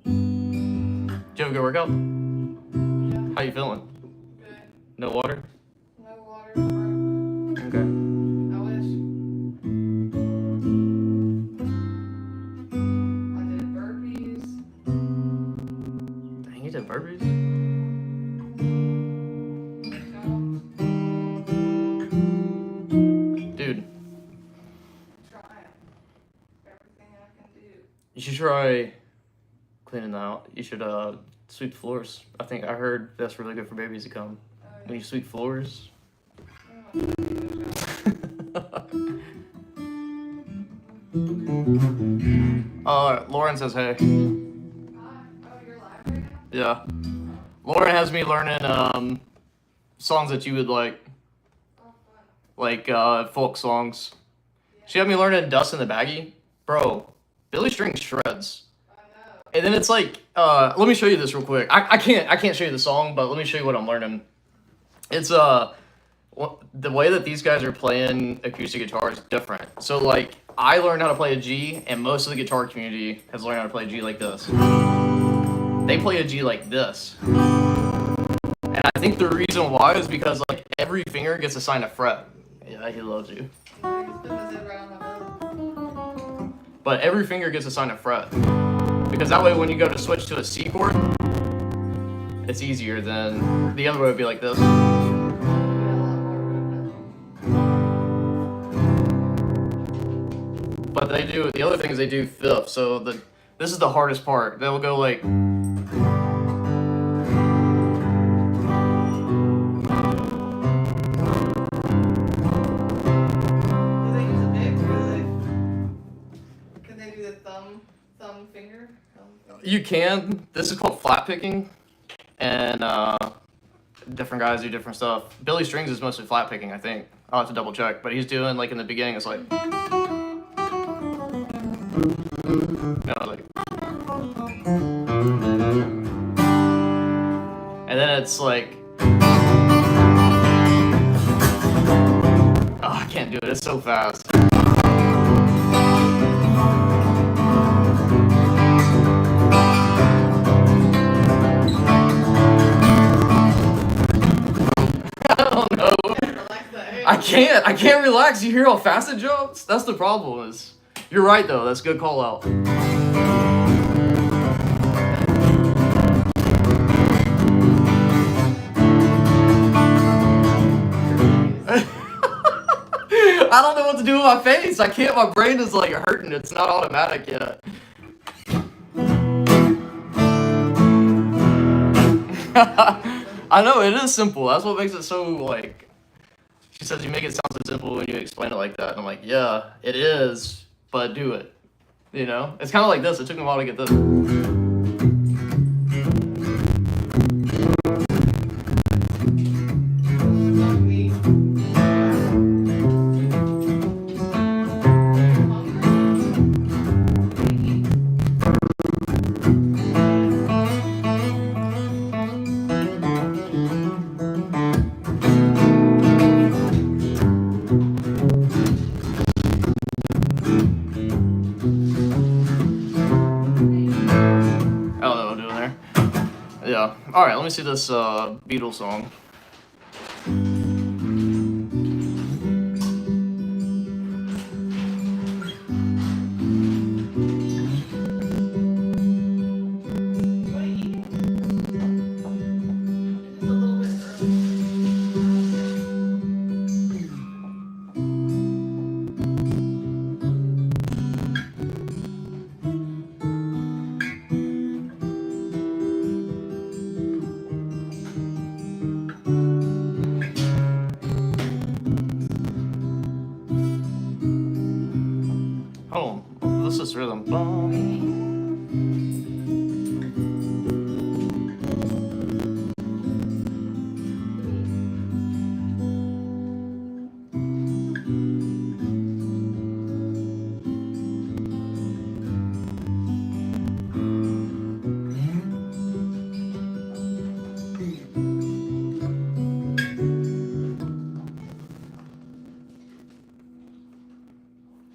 Did you have a good workout?
Yeah.
How you feeling?
Good.
No water?
No
should try cleaning that out. You should sweep the floors. I think I heard that's really good for babies to come. When you sweep floors. Lauren says hey.
Oh, you're live right now?
Yeah. Lauren has me learning songs that you would like.
Oh, fun.
Folk songs. She had me learning Dust in the Baggie. Bro, Billy String shreds.
I know.
And then it's like, let me show you this real quick. I can't show you the song, but let me show you what I'm learning. It's the way that these guys are playing acoustic guitar is different. So like, I learned how to play a G, and most of the guitar community has learned how to play a G like this. They play a G like this. And I think the reason why is because like every finger gets assigned a fret. Yeah, he loves you.
Yeah, just put this in right on my belly.
But every finger gets assigned a fret. Because that way when you go to switch to a C chord, it's easier than the other way would be like this. But they do, the other thing is they do fifth, so this is the hardest part. They'll go like...
Do they use a pick or can they do the thumb finger?
You can. This is called flat picking. And different guys do different stuff. Billy Strings is mostly flat picking, I think. I'll have to double check. But he's doing, like in the beginning, it's like... And then it's like... Oh, I can't do it. It's so fast. I don't know. I can't relax. You hear how fast it jumps? That's the problem. You're right though. That's a good call out. I don't know what to do with my face. I can't. My brain is like hurting. It's not automatic yet. I know it is simple. That's what makes it so like. She says you make it sound so simple when you explain it like that. And I'm like, yeah, it is, but do it. You know, it's kind of like this. It took me a while to get this. Yeah. All right. Let me see this Beatles song. Hold on. This is rhythm.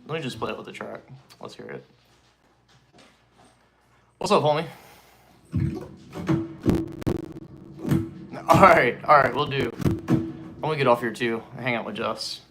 Let me just play it with the track. Let's hear it. What's up, homie? All right, we'll do. I'm gonna get off here too and hang out with Jess.